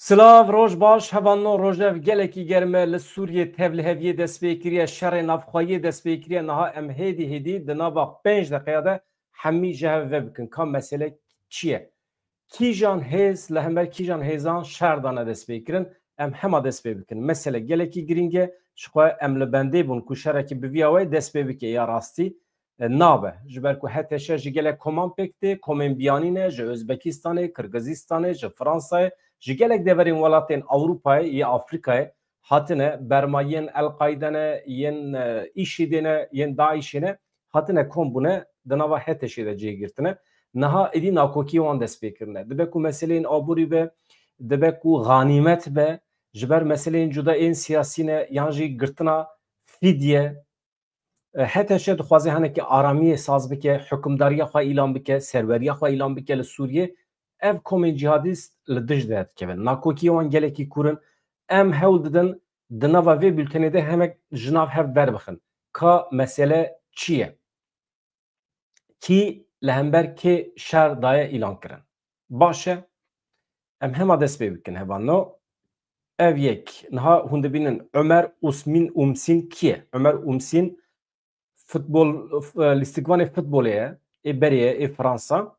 Slav roj baş hevanno rojev gelekî germe li Sûriyê tevliheviyê destpêkiriya şerê navxwayî destpêkiriya niha em hêdî di nava 5 deqeya de hemî ji hev ve bikin. Ka mesele çi ye? Kîjan hêz li hember kîjan hêzan şer dane destpêkirin em hema destpê bikin. Mesele gelekî giring e ji xwe em li bendê bûn ku şerekî bi vîya we destpê bike ya rastî nabe. Ji ber ku heteşe ji gelek koman pêk tê komên biyanî ne ji Özbekistanê, Kırgızistanê, ji Fransayê ji gelek deverên welatên Ewropayê ya Afrikayê hatine bermayên El-Qaîde ne yên îşîdê ne yên Daişê ne hatine kom bûne di nava heteşê de cêgirtine. Niha êdî nakokî wan destpêkirine. Dibe ku meseleyên aborî be, dibe ku ganîmet be, ji ber meseleyên cudayên siyasî ne yan jî girtina fîdye heteşe dixwaze hinekî aramiyê saz bike, hukumdariya xwe îlan bike, serweriya xwe îlan bike li Sûriyê. Ev komên cihadîst li dij de dikevin. Nakokî wan gelekî kurin em hewl didin di nava vê bültenê de hemek ji nav hev derbixin. Ka mesele çi ye? Kî li hember kê şer daye îlan kirin? Baş e em hema dest pê bikin hevano. Ev yek niha hûn dibînin Ömer Umsin kî ye? Ömer Umsin futbol lîstikvanê futbolê ye ê Berê ye ê Fransa.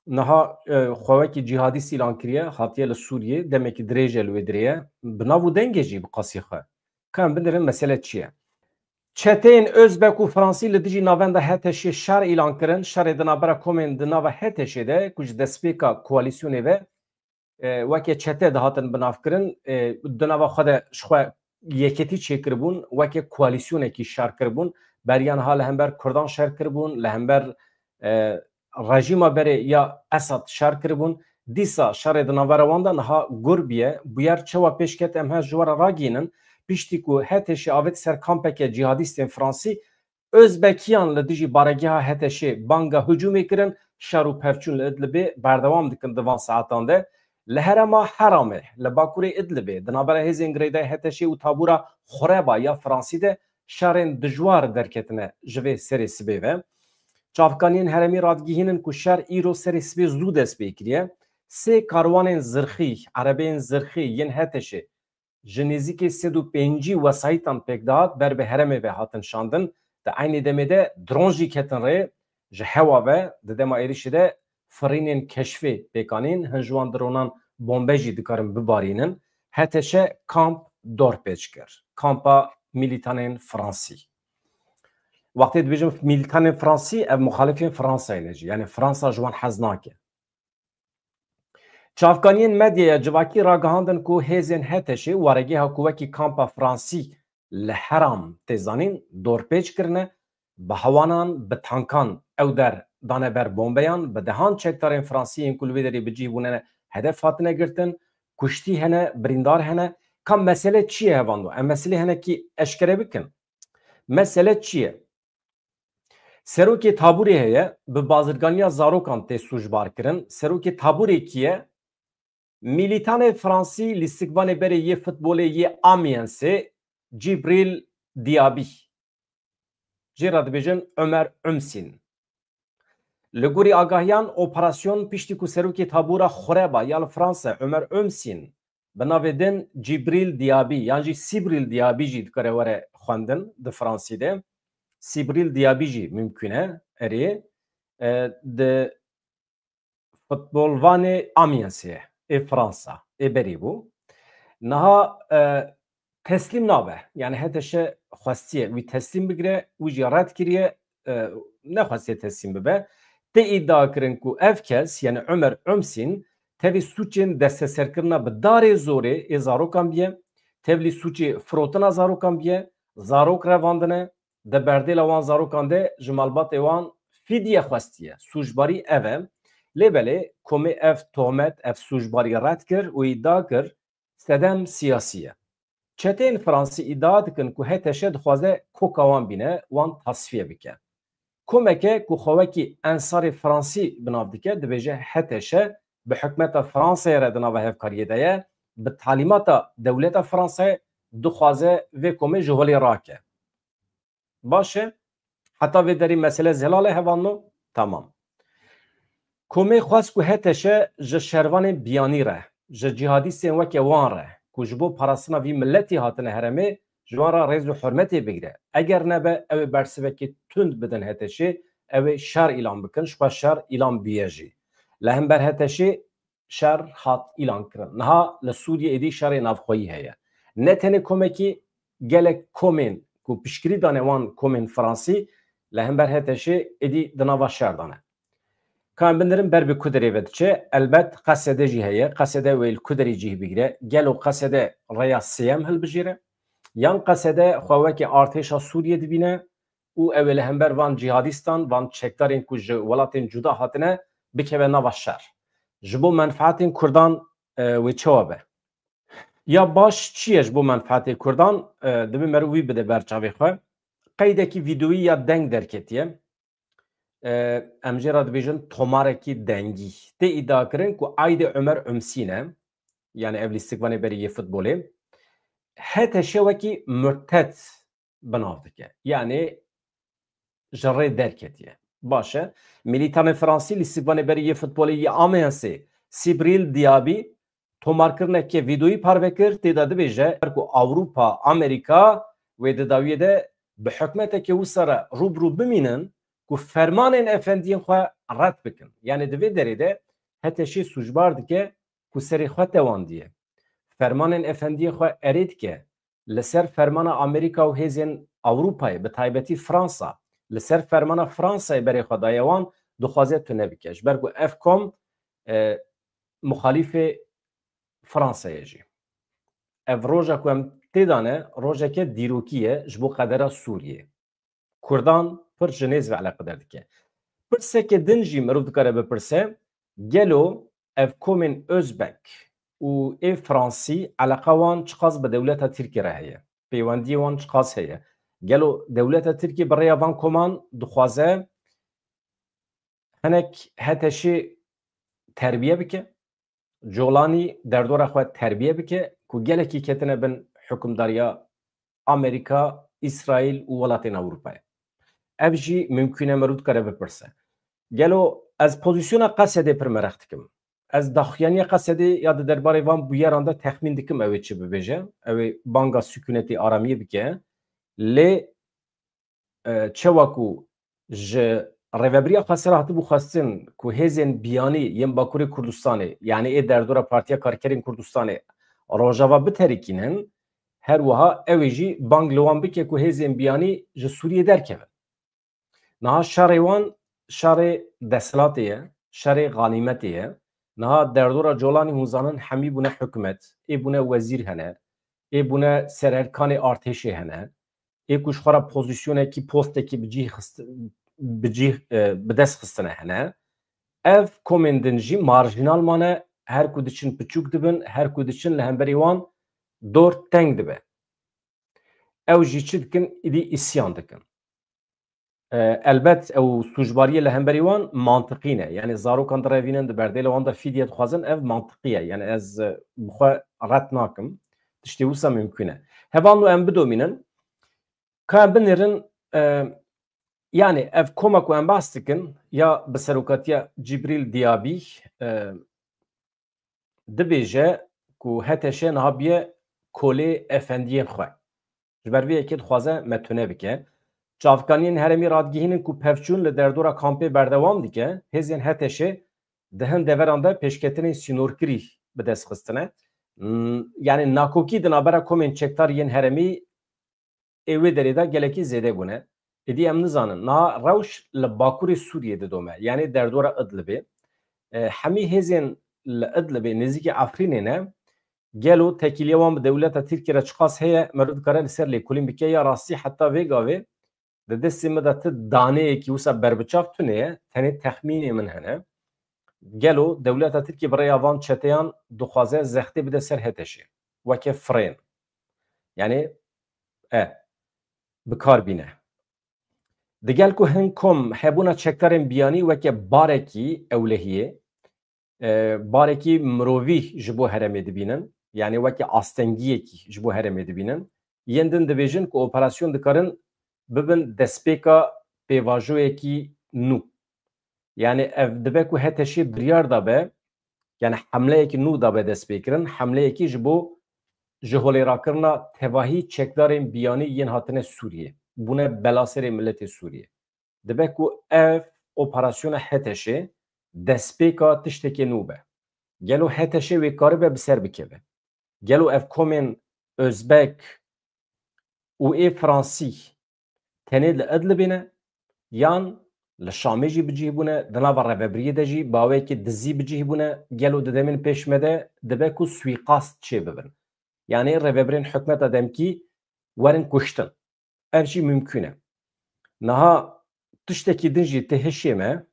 Niha xwewekî cihadîst îlan kiriye hatiye li Sûriyê demekî dirêj li wê dirêye bi nav û dengê jî bi qasî xwe. Ka em binirin mesele çi ye? Çeteyên Özbek û Fransî li dijî navenda heteşê şer îlan kirin. Şerê di navbera komên di nava heteşê de ku ji destpêka koalîsyonê ve wekê çete dihatin binavkirin di nava xwe de ji xwe yeketî çêkiribûn wekê koalîsyonekî şer kiribûn. Beriyan ha li hember Kurdan şer kiribûn, li hember rejîma berê ya Esad şer kiribûn. Dîsa şerê di navbera wan de niha gur biye. Bûyer çawa pêşket em her ji we re ragînin piştî ku heteşê avêt ser kampeke cihadîstên Fransî Özbekiyan li dijî baregeha heteşê banga hücumê kirin şer û pevçûn li Idlibê berdewam dikin di van saetan de. Li herêma Heramê li bakurê Idlibê di navbera hêzên girêdayî heteşê û tabûra Xureba ya Fransî de şerên dijwar derketine ji vê serê sibê ve. Çavkaniyên heremî radgihînin ku şer îro serê sibê zû dest pê kiriye. Sê karwanên zirxî, erebeyên zirxî yên heteşê ji nêzîkî 105 wesayîtan pêk dihat ber bi heremê ve hatin şandin. Di aynê demê de dron jî ketin rê ji hewa ve di dema êrişê de firînên keşfê pêkanîn hin ji wan dronan bombe jî dikarin bibarînin. Heteşe kamp dorpêç kir. Kampa militanên Fransî. Wextê dibêjim militanên Fransî ev muxalifên Fransayê ne jî. Yani Fransa ji wan hez nake. Çavkaniyên medyaya civakî ragihandin ku hêzên heteşê waregeha ku wekî kampa Fransî li Heram tê zanîn dorpêç kirine, bi hewanan, bi tankan ew der dane ber bombeyan, bi dehan çekdarên Fransî yên ku li wê derê bi cih bûne hedef hatine girtin, kuştî hene, birîndar hene. Ka mesele çi ye hevando? Em meselê henekî eşkere bikin. Mesele çi ye? Serokê taborê heye bi bazirganiya zarokan tê sûjbar kirin. Serokê taborê kî ye? Militanê Fransî lîstikvanê berê yê futbolê yê Amiensê Cibril Diaby. Jê re dibêjin Ömer Umsin. Li gorî agahiyan operasyon piştî ku serokê tabora Xureba ya li Fransa Ömer Umsin bi navê din Cibril Diaby yan jî Sibril Diaby jî dikare were xwendin di Fransî de. Sibril Diaby jî mümkün e erê di futbolvanê Amiensê ê Fransa ê berî bû. Niha teslim nabe. Yani heteşe xwestiye wî teslim bigire wî jî red kiriye nexwestiye teslim bibe. Tê îdia kirin ku ev kes yani Ömer Umsin tevî sûçên desteserkirina bi darê zorê ê zarokan biye. Tevlî sûçê firotina zarokan biye. Zarok revandine di berdêla wan zarokan de ji malbatê wan fîdye xwestiye. Sûjbarî ev e. Lêbelê komê ev tohmet ev sûjbarî red kir û îdia kir sedem siyasî ye. Çeteyên Fransî îdia dikin ku heteşe dixwaze koka wan bîne wan tasfiye bike. Komeke ku xwewekî ensarê Fransî binav dike dibêje heteşe bi hikûmeta Fransayê re di nava hevkariyê de ye bi talîmata dewleta Fransayê dixwaze vê komê ji holê rake. Baş e? Heta vê derî mesele zelal e hevanno? Tamam. Komê xwest ku heteşe ji şervanên biyanî re ji cihadîstên weke wan re ku ji bo parastina vî milletî hatine heremê ji wan re rêz û hurmetê bigire. Eger nebe ew ê bersivekê tund bidin heteşê, ew ê şer îlan bikin, ji xwe şer îlan bûye jî. Li hember heteşê şer hat îlan kirin. Niha li Sûriyê êdî şerê navxweyî heye. Ne tenê komekî gelek komên ku piştgirî dane wan komên Fransî li hember heteşê êdî di nava şer dane. Kan bindirin ber bi Kuderê ve diçe, elbet qesede jî heye, qesede wê li Kuderê cih bigire, gelo qesede rêya sêyem hilbijêre, yan qesede xwe wekî artêşa Sûriyê dibîne û ew ê li hember van cihadîstan, van çekdarên ku ji welatên cuda hatine bikeve nava şer. Ji bo menfaetên Kurdan wê çawa be? Ya baş çi ye ji bo menfaetê Kurdan? Dibe mer wî bide ber çavê xwe. Qeydekî vîdeoyî ya deng derketiye. Em jê re dibêjin tomarekî dengî. Tê îdia kirin ku Aydê Ömer Ömsîne, yani ev lîstikvanê berî yê futbolê, heteşê wekî murted binav dike. Yani ji rê derketiye. Baş e. Milîtanê Fransî lîstikvanê berî yê futbolê yê Amensê Sibrîl Diabî tomarkirineke vîdeoyî parve kir, têda dibêje ku Awropa, Amerîka wê di dawiyê de bi hikûmetekê wisa re rûbirû bimînin ku fermanên efendiyên xwe red bikin. Yani di vê derê de heteşê sûcbar dike ku serê xwe tewandiye. Fermanên efendiyê xwe erê dike li ser fermana Amerîka û hêzên Awropayê bi taybetî Fransa li ser fermana Fransayê berê xwe daye wan dixwaze tu nebike. Ji ber ku ev kom muxalîfê Fransayê jî. Ev roja ku em têdane rojeke dîrokî ye ji bo qedera Sûriyê. Kurdan pir ji nêz ve eleqedar dike. Pirseke din jî mirov dikare bipirse, gelo ev komên Özbek û ê Fransî eleqa wan çiqas bi dewleta Tirkiye re heye. Peywendiyê wan çiqas heye. Gelo dewleta Tirkiye bi rêya van koman dixwaze hinek heteşê terbiye bike, colanî derdora xwe terbiye bike ku gelekî ketine bin hukumdariya Amerîka, İsraîl û welatên Ewropayê. Ev jî mümkün e mirov dikare bipirse. Gelo ez pozisyona qesedê pir merex dikim. Ez daxuyaniya qesedê ya di derbarê van bûyeran de texmîn dikim ew ê çi bibêje. Ew ê banga sükûnetê aramiyê bike. Lê çawa ku ji rêveberiya Xweser hatibû xwestin ku hêzên biyanî yên Bakurê Kurdistanê yani ê derdora Partiya Karkerên Kurdistanê rojava biterîkînin, her wiha ew ê jî bang li wan bike ku hêzên biyanî ji Sûriyê derkevin. Niha şerê wan şerê deshilatê ye, şerê ganîmetê ye. Niha derdora colanî hûzanin hemî bûne hikûmet, ê bûne wezîr hene, ê bûne sererkanê artêşê hene, ê ku ji xwe re pozisyonekî postekî bi dest xistine hene. Ev komên din jî marjinal mane, her ku diçin piçûk dibin, her ku diçin li hemberî wan dor teng dibe. Ew jî çi dikin? Îdî îsyan dikin. Elbet ew sûcbariyê li hemberî wan mantiqî ne. Yani zarokan direvînin di berdêla wan de fîdye dixwazin, ev mantiqî ye. Yani ez bi xwe ret nakim. Tiştê wisa mümkün e. Hevan û em bidomînin ka em binêrin yani ev koma ku em behs dikin ya bi seroketiya Cibrîl Diabî dibêje ku heteşê niha biye kolê efendiyên xwe. Ji ber vê yekê dixwaze me tune bike. Çavkaniyên heremî radgihînin ku pevçûn li derdora kampê berdewam dike, hêzên heteşê di hin deveran de pêşketinên sînorkirî bi dest xistine. Yani nakokî di navbera komên çekdar yên heremî ê wê derê de gelekî zêde bûne. Êdî em nizanin. Niha rewş li Bakurê Sûriyê didome. Yani derdora Idlibê. Hemî hêzên li Idlibê nêzîkî Efrînê ne, gelo tekîliya wan bi dewleta Tirkiye re çiqas heye, mirov dikare li ser lêkolîn bike ya rastî heta vê gavê di destê me de ti daneyekî wisa berbiçav tune ye, tenê texmînê min hene. Gelo dewleta Tirkiye bi rêya van çeteyan dixwaze zextê bide ser heteşê. Weke firên. Yani bikar bîne. Digel ku hin kom hebûna çekdarên biyanî weke barekî ewlehiyê, barekî mirovî ji bo heremê dibînin, yani weke astengiyekî ji bo heremê dibînin, yên din dibêjin ku operasyon dikarin bibin destpêka pêvajoyekî nû. Yani ev dibe ku heteşê biryar dabe yani hemleyeki nû da be dest pê kirin, hemleyekî ji bo ji holêrakirina tevahî çekdarên biyanî yên hatine Sûriyê. Bûne belaserê milletê Sûriyê. Dibe ku ev operasyona Heteşê destpêka tiştekê nû be. Gelo Heteşê wê karibe bi ser bikeve. Gelo ev komên Özbek û ê Fransî tenê li Idlibê ne yan li Şamê jî bicîbûne, di nava revebiriyê de jî bawekî dizî bicîbûne, gelo di demên pêşme de dibe ku swîqast çê bibin. Yani revebirên hikûmeta demkî werin kuştin. Ev jî mümkün e. Niha tiştekî din jî tê hişê me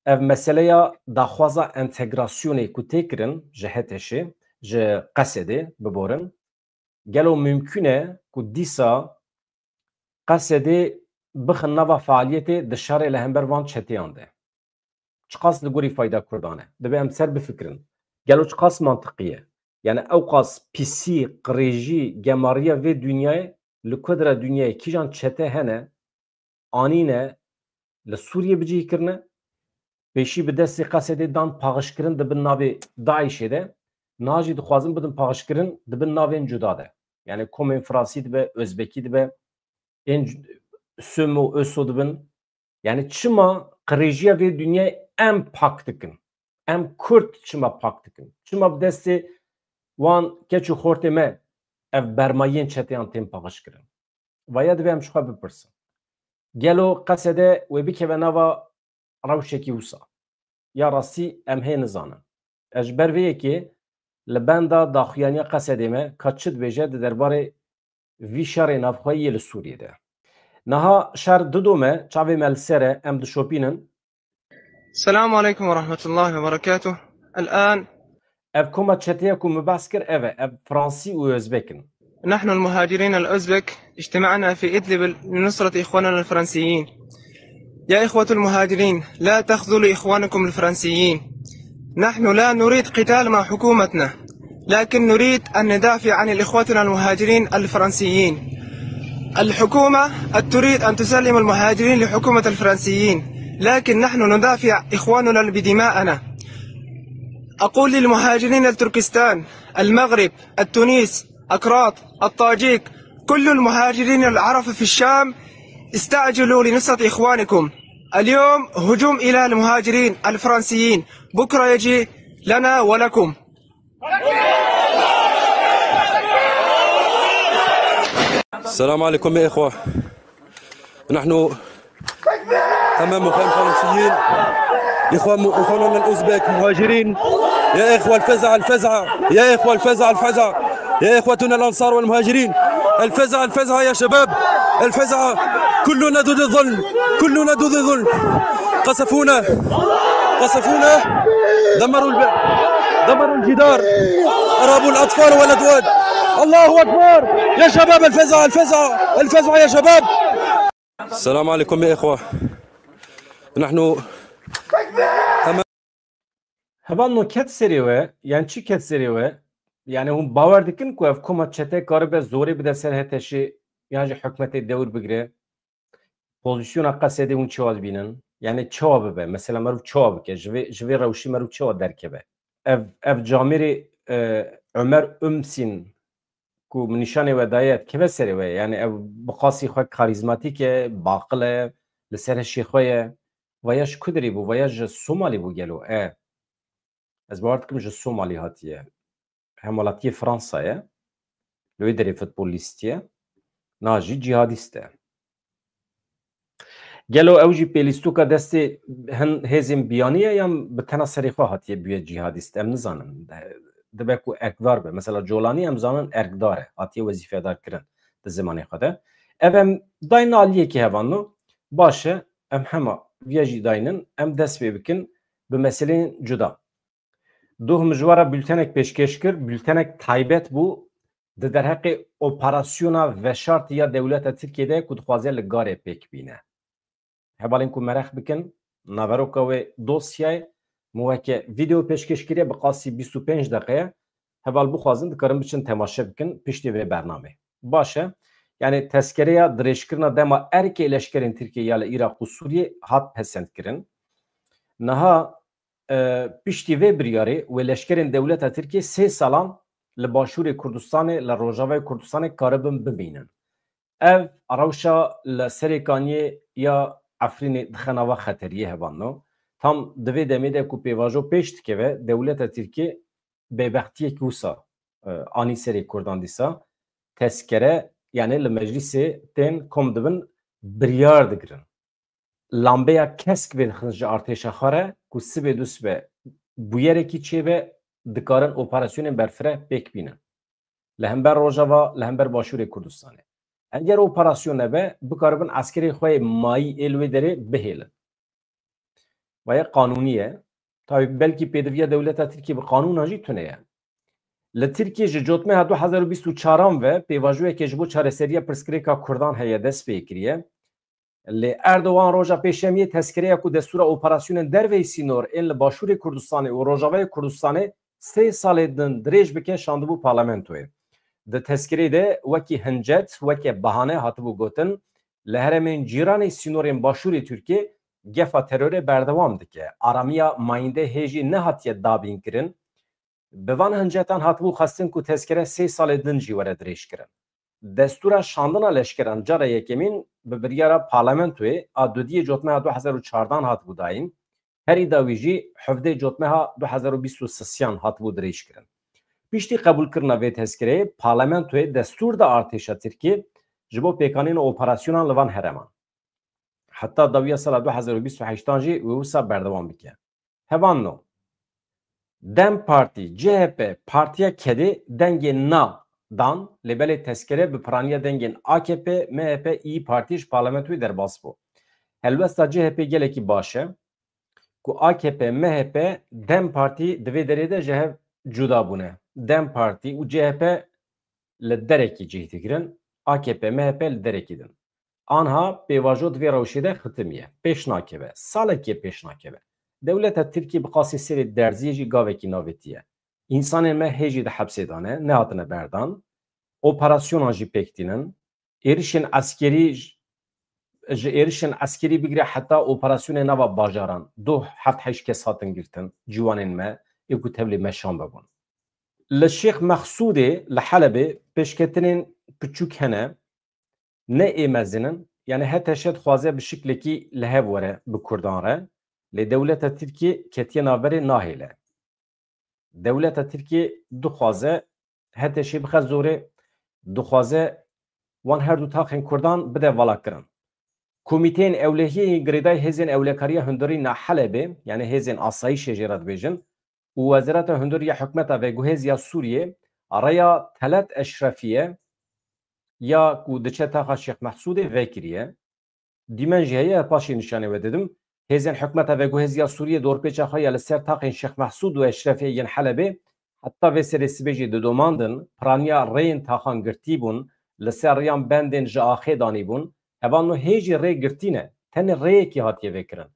ev meseleya daxwaza entegrasyonê ku tê kirin ji Heteşê, ji Qesedê biborin, gelo mümkün e ku dîsa Qesedê bixin nava faaliyetê di şerê li hember van çeteyan de. Çiqas li gorî fayda Kurdan e. Dibe em ser bifikirin. Gelo çiqas mantiqî ye. Yani ewqas pisî, qirêjî, gemariya vê dünyayê li kudra dünyayê kîjan çete hene anîne li Sûriyê bicî kirine pêşî bi destê Qesedê dan paxişkirin dibin navê Daişê de niha jî dixwazin bidin paxişkirin dibin navên cuda de. Yani komên Fransî dibe, Özbekî dibe, ên Süm û Öso dibin. Yani çima qirêjiya vê dünyayê em pak dikin. Em Kurd çima pak dikin. Çima bi destê wan keç û xortê me ev bermayiyên çeteyan tên paxişkirin. Vaya dibe em ji xwe bipirsin. Gelo Qesedê wê bikeve nava rewşekî wisa. Ya rastî em hê nizanin. Ez ji ber vê yekê li benda daxuyaniya Qesedê me ka çi dibêje di derbarê vî şerê navxweyî li Sûriyê de. Niha şer didome çavê me li ser e em dişopînin. السلام عليكم ورحمة الله وبركاته. الآن Ev koma çeteya ku me behs kir ev e, ev Fransî û Özbekin. نحن المهاجرين الأوزبك اجتمعنا في إدلب لنصرة إخواننا الفرنسيين. يا إخوة المهاجرين، لا تخذلوا إخوانكم الفرنسيين. نحن لا نريد قتال مع حكومتنا، لكن نريد أن ندافع عن إخوتنا المهاجرين الفرنسيين. الحكومة تريد أن تسلم المهاجرين لحكومة الفرنسيين، لكن نحن ندافع إخواننا بدماءنا. أقول للمهاجرين التركستان، المغرب، التونس، أكراد، الطاجيك، كل المهاجرين العرب في الشام استعجلوا لنصرة إخوانكم. اليوم هجوم إلى المهاجرين الفرنسيين، بكرة يجي لنا ولكم. السلام عليكم يا إخوة. نحن أمام مخيم فرنسيين، إخواننا الأوزبك مهاجرين. يا إخوة الفزع الفزع، يا إخوة الفزع الفزع، يا إخوتنا الأنصار والمهاجرين، الفزع الفزع يا شباب، الفزع. كلنا ضد الظلم، كلنا ضد الظلم. قصفونا، دمروا الجدار، أرهبوا الأطفال والأزواج. الله أكبر يا شباب، الفزع الفزع الفزع يا شباب. السلام عليكم يا إخوة. نحن Hevan no ket serî we, yani çi ket serî we? Yani hûn bawer dikin ku ev koma çete karibe zorê bide ser Heteşê yan jî hikûmetê dewr bigire. Pozisyona Qesedê hûn çawa dibînin? Yani çawa bibe? Mesela merû çawa bike? Ji vê rewşî merû çawa derkeve? Ev camerê Ömer Umsin ku nîşanê we daye keve serê we? Yani ev bi qasî xwe karîzmatîk e, baqil e, li ser hişê xwe ye. Vaya ji ku derê bû? Vaya ji Somalî bû gelo e. Ez bawer dikim ji Somalî hatiye. Hemalatiyê Fransayê li wê derê futbolîstiye na jî cihadîst e. Gelo ew jî pêlîstûka destê hin hêzên biyanî ye yan bi tena serê xwe hatiye bûye cihadîst? Em nizanin. Dibe ku erkdar be. Mesela Colanî em zanin erkdar e. Hatiye wezîfedar kirin di zimanê xwe de. Ev em dayîn aliyekê hevan baş e. Em hema viya jî dayînin em dest pê bikin bi meseleyên cuda. Duh mijwara bültenek pêşkêş kir, bültenek taybet bû di derheqê operasyona veşart ya dewleta Tirkiyeyê ku dixwaze li garê pêk bîne. Hebalên ku merex bikin, naveroka wê dosyayê weke vîdeo pêşkêşkiriye bi qasî 25 deqeye heval bixwazin dikarin biçin temaşe bikin piştî vê bernamê. Baş e. Yani tezkereya dirêjkirina dema erkê leşkerên Tirkiye ya li Iraq û Sûriyê hat pesendkirin. Niha piştî vê biryarê wê leşkerên dewleta Tirkiye 3 salan li Başûrê Kurdistanê li Rojavayê Kurdistanê karibin bibînin. Ev rewşa li serê Kaniyê ya Efrînê dixe nava xeteriyê hevano. Tam di vê demê de ku pêvajo pêş dikeve dewleta Tirkiye bêbextiyekî wisa anî serê Kurdan dîsa tezkere yani li meclisê tên kom dibin biryar digirin. Lambeya kesk ve hınca artêşa xare ku sibê du sibê bûyerekî çêbe dikarin operasyonên berfire pêk bînin. Li hember Rojava, li hember Başûrê Kurdistanê. Eger operasyon nebe bikaribin askerê xwe mayî êl wê derê bihêlin. Vaya kanûnî ye. Tabii belkî pêdiviya dewleta Tirkiye bi kanûnan jî tune ye. Li Tirkiye ji cotmeha 2024 ve pêvajoyekê ji bo çareseriya pirsgirêka Kurdan heye dest pê kiriye. Li Erdogan roja pêşemiyê tezkireya ku destûra operasyonên derveyî sînor ên li Başûrê Kurdistanê û Rojavayê Kurdistanê 3 salê din dirêj bike şandibû parlamentoyê. Di tezkirê de wekî hincet, wekî behane hatibû gotin li heremên cîranê sînorên Başûrê Tirkiye gefa terorê berdewam dike. Aramiya mayîndê hêjî nehatiye dabînkirin. Bi van hincetan hatibû xestin ku tezkire 3 salê din jî were dirêj kirin. Destûra şandina leşkeran cara yekemîn bi biryara parlamentoyê a dudiyê cotmeha 2014 hatibû dayîn. Herî dawî jî hevdê cotmeha 2023 hatibû dirêj kirin. Piştî qebûlkirina vê tezkireyê parlamentoyê destûr da artêşa Tirkiye ji bo pêkanîna operasyonan li van hereman. Heta dawiya sala 2028 jî wê wisa berdewam bike. Hevan no. Dem Partî, CHP, Partiya Kedê dengên na dan lebelê tezkere bi piraniya dengên AKP, MHP, İYİ Partî ji parlamentoyê derbas bû. Helbesta CHP gelekî baş e ku AKP, MHP, Dem Partî di vê derê de ji hev cuda bûne. Dem Partî û CHP li derekî cih dikirin, AKP, MHP li derekî din. Anha pêvajo di vê rewşê de xitimiye. Pêş nakeve. Salekê pêş nakeve. Dewleta Tirkiye bi qasî serê derziyê jî gavekî navêtiye. İnsanên me hêjî di hepsê dane, nehatine berdan. Operasyonan jî pêk tînin. Êrişên askerî ji êrişên askerî bigire heta operasyonê nava bajaran. 2-7 kes hatin girtin ciwanên me ê ku tevlê me şan bibûn. Li Şêx Mexsûdê li Helebê pêşketinên piçûk hene ne ê mezinin yani hete şet xwaze bi şiklekî li hev were bi Kurdan re lê dewleta Tirkiye ketiye navberê nahêle. Dewleta Tirkiye dixwaze hete şê bixe zorê dixwaze wan her du taxên Kurdan bide valakirin. Komîteyên ewlehiyê girêdayê hêzên ewlekariya hundirîna Helebê yani hêzên asayîşê jê re dibêjin û Wezareta Hundirî ya Hikûmeta Veguhêziya Sûriyê rêya Telet Eşrefiye ya ku diçe taxa Şêx Mexsûdê vekiriye. Dîmen jî heye paşê nîşanê ve dedim hêzên Hikûmeta Veguhêziya Sûriyê dorpêça xwe ya li ser taxên Şêx Mexsûd û Eşrefiyê yên Helebê heta vê serê sibê jî didomandin piraniya rêyên taxan girtî bûn li ser rêyan bendên ji axê danî bûn. Hevan no hêjî rê girtîne tenê rêyekî hatiye vekirin.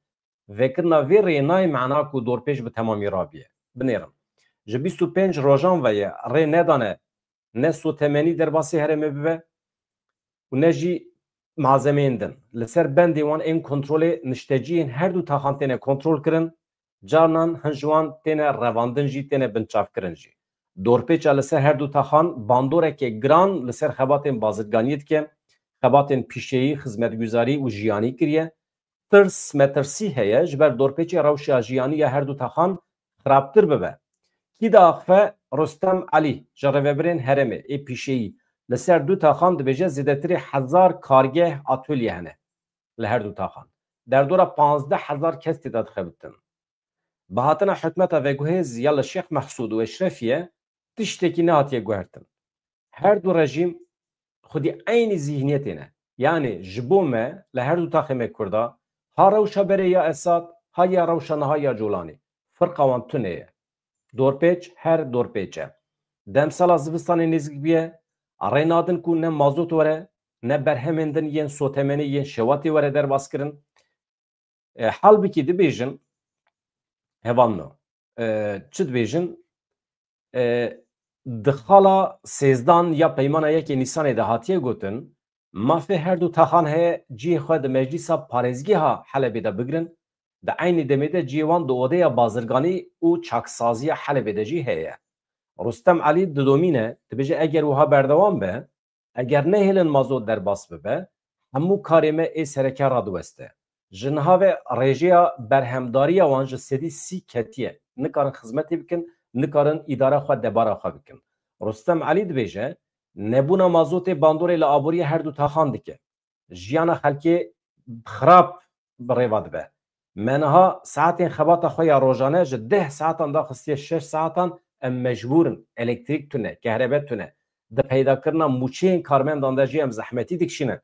Vekirina vê rêyê nayê meana ku dorpêç bi temamî rabiye. Binêrin. Ji 25 rojan ve ye rê nedane ne sotemenî derbasî herêmê bibe û ne jî malzemeyên din. Li ser bendê wan ên kontrolê nişteciyên her du taxan têne kontrol kirin, carnan hin ji wan têne revandin jî têne binçavkirin jî. Dorpêça li ser her du taxan bandorekê giran li ser xebatên bazirganiyê dike, xebatên pîşeyî, xizmetguzarî û jiyanî kiriye. Tirs metirsî heye ji ber dorpêçê rewşa jiyanî ya her du taxan xirabtir bibe. Kî da axife Rostem Alî ji rêveberên herêmê ê pîşeyî li ser du taxan dibêje zêdetirê 1000 kargeh atölye hene li her du taxan. Derdora 15,000 kes tê de dixebitin. Bi hatina hikûmeta veguhêz ya li Şêx Mexsûd û Eşrefiye tiştekî nehatiye guhertin. Her du rejîm xwedî aynî zihniyetê ne. Yani ji bo me li her du taxê me Kurda ha rewşa berê ya Esad ha ya rewşa niha ya Colanî. Firqa wan tune ye. Dorpêç her dorpêç e. Demsala zivistanê nêzik biye rê nadin ku ne mazot were ne berhemên din yên sotemenî yên şewatê were derbas kirin. Halbikî dibêjin hevan no. Çi dibêjin di xala sêzdan ya peymana yekê Nîsanê de hatiye gotin mafê her du taxan heye cihê xwe di meclîsa parêzgeha Helebê de bigirin د عین دمده جیوان د اوده بازرگانی او چاکسازی حلب ده جی هيا رستم علی دومینه تبجه اگر وها بردوام به اگر نه هلن مازو در باس به همو کارمه ای سرکه را دوسته جنها و رژیا برهمداری وانج سدی سی کتیه نکارن خدمتی بکن نکارن اداره خود دبارا خود بکن رستم علی دبیجه نبونا مازوت باندور لابوری هر دو تاخان دکه جیانا خلکی خراب بریواد به منها ساعتين خبات خويا روجانه جد 10 ساعات دا خستي 6 ساعات ام مجبورن الکتریک تونه كهرباء تونه ده پیدا کرنا موچین کارمندان دا جی ام زحمتی دکشینه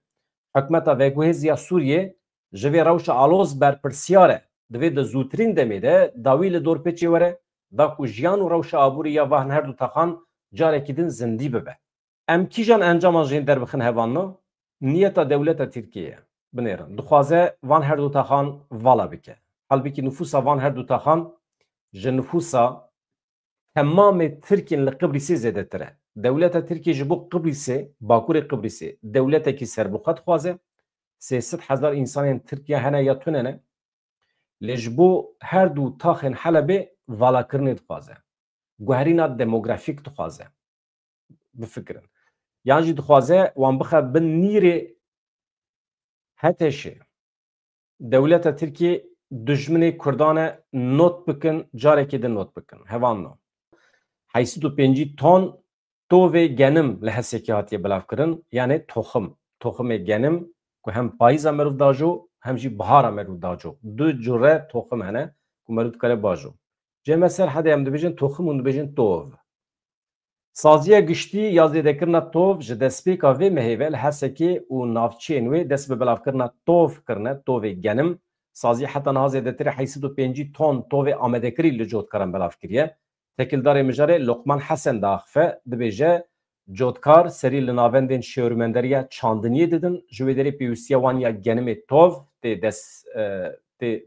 حکمتا وگوهز یا سوریه جوی روش آلوز بر پرسیاره دوی ده زوترین دمیده داویل دور پیچی وره دا کو جیان و روش آبوری یا وحن هر دو تخان جاره کدین زندی ببه ام کیجان انجام جین در بخن هوانو نیتا دولت ترکیه بنیرن دخوازه وان هر دو تخان والا بکه halbuki nüfusa van her dutahan ji nüfusa tamamı Türkiye'nin Kıbrıs'ı zedetire. Devleta Türkiye ji bu Kıbrıs'ı, Bakurê Kıbrıs'ı devletekî serbuxet xwaze. 300,000 insanên Türkiye hene ya tunene. Lê ji bo her du taxên Helebê valakirinê dixwaze. Guherîna demografîk dixwaze. Bifikirin. Yan jî dixwaze wan bixe bin nîrê heteşê. Devleta Türkiye دجمنی کردانه نوت بکن جاره که ده نوت بکن هوان نو 85 تن توه گنم لحظه که هاتیه بلاف کرن یعنی تخم گنم که هم پاییزا مروف داجو هم جی بهارا مروف داجو دو جوره تخم هنه که مروف کره باجو جه مثل حده هم دو بیجن تخم و دو بیجن توه سازیه گشتی یازیده کرنا توه جه دسپیکا وی مهیوه لحظه که و نافچین وی دست به بلاف کرنا توه کرنه توه گنم سازی حتی نهازه دتره 85 تن توه آمده کری لجود کرن بلاف کریه تکیلدار مجاره لقمان حسن داخفه دبیجه جودکار سری لناوندین شیورمندریه چاندنیه دیدن جویدری پیوسیه وانیا گنم توه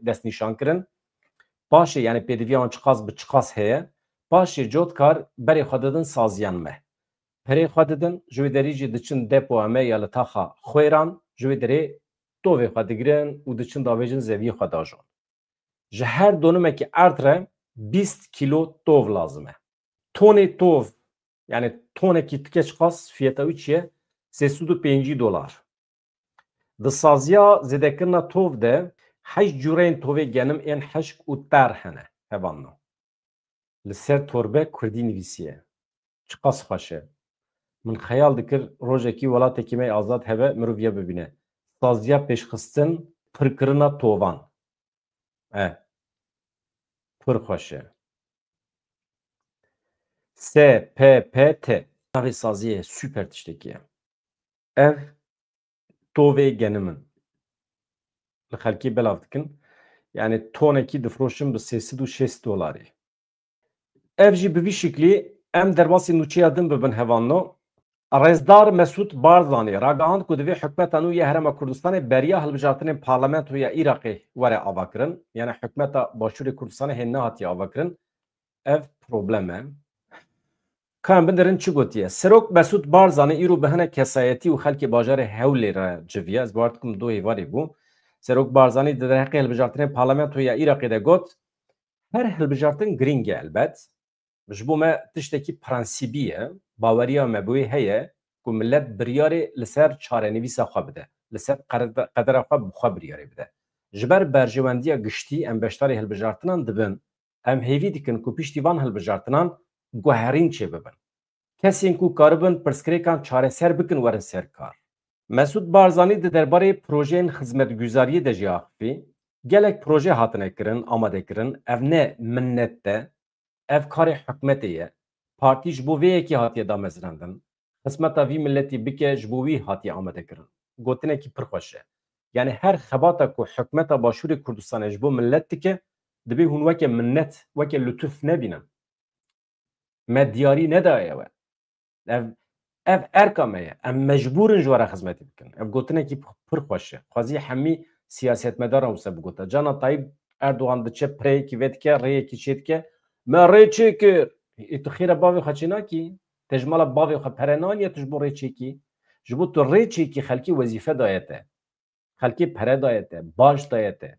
دست نشان کرن باشه یعنی پیدویان چقاس به چقاس هیه باشه جودکار بری خوددن سازیان مه پری خوددن جویدری جی دچن دپو همه یا لطاقه خویران جویدری توه خودگیرن و دچن داویجن زوی خوداجون جه هر دونمه که ارتره 20 کیلو توه لازمه تونه توه yani toneki tikeç kas fiyata çiye $305 د سازیا زدکرنا توف ده حج جورین توه گنم این حشک و تر هنه هوانو لسر توربه کردی نویسیه چقاس خوشه من خیال دکر روژکی ولات کیمه آزاد هوه مروفیه ببینه سازیا پیشخستن پرکرنا تووان پر خوشه SPPT ناوی سازیه süper tiştekiye ev توه گنمن لخلکی بلاف دکن yani toneki difroşun به $306 ev jî bi vî şeklî em derbasî nûçeya din bibin hevanno Rezdar Mesut Barzanî ragihand ku divê hikûmeta nû ya Herêma Kurdistanê beriya hilbijartinên parlamentoya Iraqê were avakirin yani hikûmeta Başûrê Kurdistanê hên nehatiye avakirin ev problem e Kan bindirin çi gotiye Serok Mesut Barzanî îro bi hinek kesayetî û xelkê bajarê Hewlê re civiye ez bar dikim du hêvarê bû Serok Barzanî di derheqê hilbijartinên parlamentoya Iraqê de got her hilbijartin giring e elbet ji bo me tiştekî prensîbî ye baweriya me bûyê heye ku millet biryarê li ser çarenivîsa xwe bide li ser qedera xwe bi xwe biryarê bide ji ber berjewendiya giştî em beşdarê hilbijartinan dibin em hêvî dikin ku piştî van hilbijartinan guherîn çê bibin kesên ku karibin pirsgirêkan çareser bikin werin ser kar Mesut Barzanî di derbarê projeyên xizmetguzariyê de jî axivî gelek proje hatine kirin amade kirin ev ne minnet de ev karê hikûmetê ye partî ji bo vê yekî hatiye damezrandin xizmeta vî milletî bike ji bo wî hatiye amade kirin gotinekî pir xweş e yani her xebata ku hikûmeta Başûrê Kurdistanê ji bo millet dike dibe hûn weke minnet weke lütuf nebînin me diyarî nedaye we ev erka me ye em mecbûrin ji were xizmetê bikin ev gotinekî pir xweş e xwazî hemî siyasetmedaran wisa bigota Cana Tayyip Erdoğan diçe pireyekî vê dike rêyekî çê dike me rê çê kir tu xêra bavê xwe çê nakî te ji mala bavê xwe pere naniye tu ji bo rê çêkî ji bo tu rê çêkî xelkî wezîfe daye te xelkî pere daye te baş daye te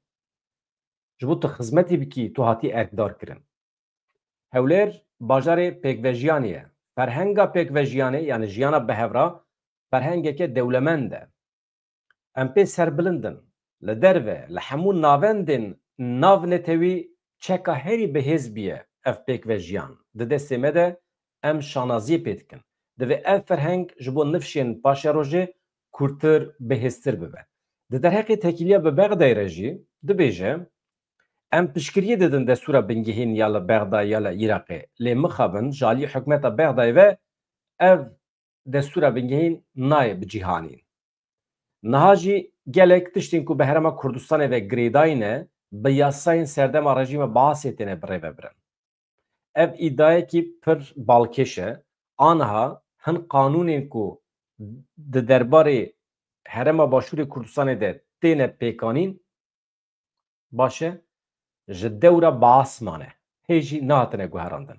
ji bo tu xizmetê bikî tu hatî erkdar kirin. Hewlêr bajarê pêkvejiyanê ye. Ferhenga pêkvejiyanê yani jiyana bihevra ferhengeke dewlemend e. Em pê serbilindin. Li derve li hemû navendên nav netewî çeka herî bihêz biye ev pêkvejiyan. Di destê me de em şanaziyê pê dikin. Divê ev ferheng ji bo nifşên paşa rojê kurtir bihêztir bibe. Di derheqê tekîliya bi Bexdayê re jî dibêje em piştgiriyê didin destûra bingehîn ya li Bexdayê ya li Îraqê lê mixabin ji aliyê hikûmeta Bexdayê ve ev destûra bingehîn nayê bi cîhanîn. Niha jî gelek tiştên ku bi Herêma Kurdistanê ve girêdayîne bi yasayên serdema rejîma Baasê têne birêvebirin. Ev îdayekî pir balkêş e. Aniha hin qanûnên ku di derbarê Herêma Başûrê Kurdistanê de têne pêkanîn baş e ji dewra Baas mane. Hê jî nehatine guherandin.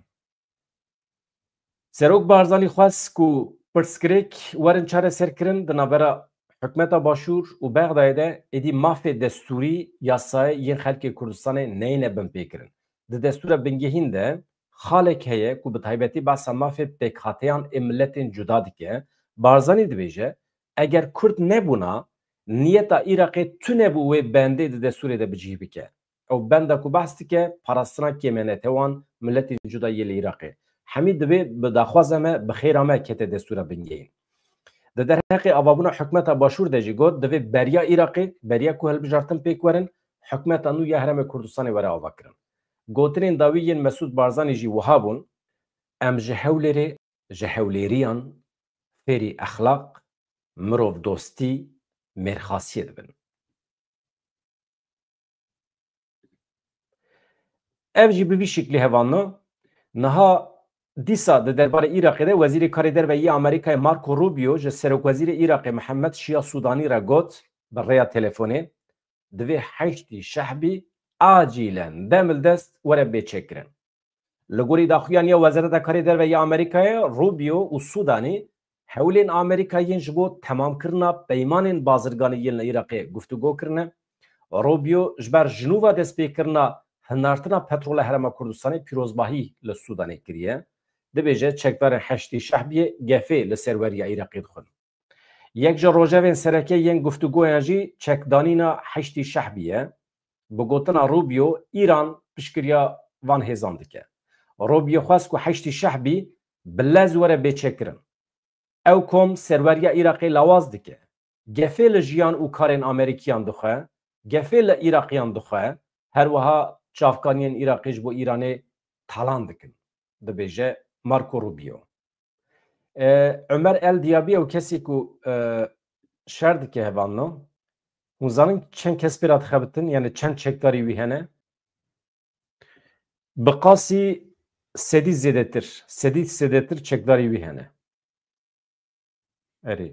Serok Barzanî xwest ku pirsgirêk werin çareserkirin di navbera hikûmeta Başûr û Bexdayê de êdî mafê destûrî yasayê yên xelkê Kurdistanê neyne binpêkirin. Di destûra bingehîn de xalek heye ku bi taybetî behsa mafê pêkhateyan ê milletên cuda dike. Barzanî dibêje eger Kurd nebûna niyeta Îraqê tune bû wê bendê di destûrê de bicih bike. Ew benda ku behs dike parastina kêmenetê wan milletên cuda yê li Îraqê. Hemî divê bi daxwaza me bi xêra me kete destûra bingehîn. Di derheqê avabûna hikûmeta Başûr de jî got divê beriya Îraqê beriya ku hilbijartin pêk werin hikûmeta nû ya Herêma Kurdistanê were ava kirin. Gotinên dawî yên Mesûd Barzanî jî wiha bûn em ji Hewlêrê ji hewlêriyan fêrî exlaq, mirov dostî, mêrxasiyê dibin. Ev jî bi vî şeklî hevanna niha dîsa di derbarê Îraqê de Wezîrê Karê Derve yê Amerîkayê Marco Rubio ji Serokwezîrê Îraqê Mihemed Şiya Sudanî re got bi rêya telefonê divê heştî şehbî acîlen demil dest were bêçekirin. Li gorî daxuyan ya Wezareta Karê Derve yê Amerîkayê Rubio û Sudanî hewlên Amerîkayên ji bo temamkirina peymanên bazirganî yên li Îraqê guftûgo kirine. Rubio ji ber jinûva destpêkirina hinartina petrola Herêma Kurdistanê pîrozbahî li Sudanê kiriye. Dibêje çekberên heştî şehbiyê gefê li ser weriya Îraqê dixwin. Yek ji rojevên sereke yên guftûgoyan jî çekdanîna heştî şehbî ye. Bi gotina Rubio İran piştgiriya van hêzan dike. Rubio xwest ku heştî şehbî bi lez were bêçekirin. Ew kom serweriya Îraqê lawaz dike. Gefê li jiyan û karên Amerîkiyan dixwe, gefê li Îraqiyan dixwe, her wiha çavkaniyên Îraqê ji bo Îranê talan dikin. Dibêje Marco Rubio. Ömer El Diaby ew kesî ku şer dike hevanna. Hûn zanin çend kes pê radixebitin yani çend çekdarî wî hene. Bi qasî sedî zêdetir çekdarî wî hene. Erê.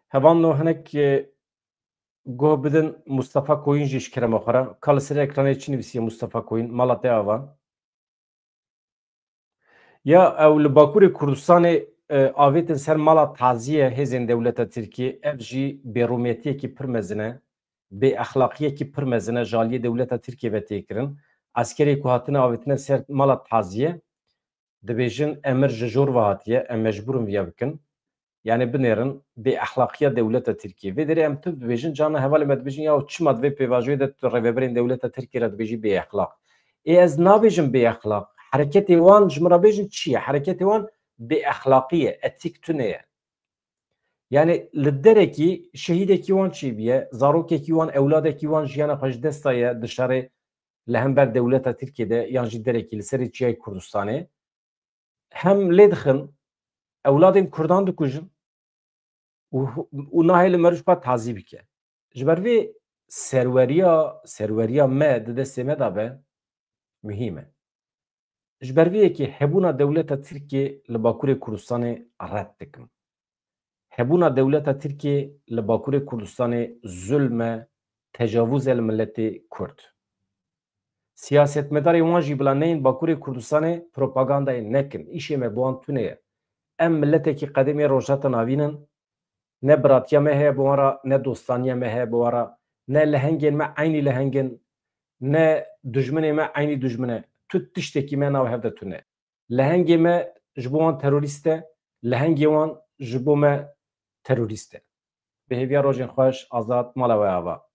Hevanno hinek goh bidin Mustafa Koyun jî ji kerema xwe re. Ka li ser ekranê çi nivîsiye Mustafa Koyun? Mala te ava. Ya ew li Bakurê Kurdistanê avêtin ser mala taziye hêzên dewleta Tirkiye ev jî bêrûmetiyekî pir mezin e, bêexlaqiyekî pir mezin e ji aliyê dewleta Tirkiye ve têkirin. Askerê ku hatine avêtine ser mala taziye dibêjin emir ji jor ve hatiye em mecbûrin vêya bikin. Yani binêrin bêexlaqiya dewleta Tirkiye. Vê derê em tüm dibêjin cana hevalê me dibêjin ya çima divê pêvajoyê de rêveberên dewleta Tirkiye re dibêjî bêexlaq. Ez nabêjim bêexlaq. Hereketê wan ji min re bêjin çi ye? Hereketê wan bêexlaqî ye, etîk tune ye. Yani li derekî şehîdekî wan çi biye, zarokekî wan, ewladekî wan jiyana xwe ji dest daye di şerê li hember dewleta Tirkiyeyê de yan jî derekî li serê Çiyayê Kurdistanê hem lê dixin ewladên Kurdan dikujin û nahê li merûşba tazî bike. Ji ber vê serweriya me di destê me da be mühîm e. Ji ber vê yekê hebûna dewleta Tirkiye li Bakurê Kurdistanê red dikim. Hebûna dewleta Tirkiye li Bakurê Kurdistanê zulm e, tecavûz e li milletê Kurd. Siyasetmedarê wan jî bila neyên Bakurê Kurdistanê propagandayê nekin. İşê me bi wan tune ye. Em milletekî qedemê rojhata navînin نه براتیا me heye bora, ne dostaniya me heye bora, ne lehengên me aynî lehengin, ne dijminê me aynî dijmin. Tu tiştekî me nav hev de tune. Lehengê me ji bo wan terorîst e, lehengê wan ji bo me terorîst e. Bi hêviya rojên xweş, azad, mala we ava.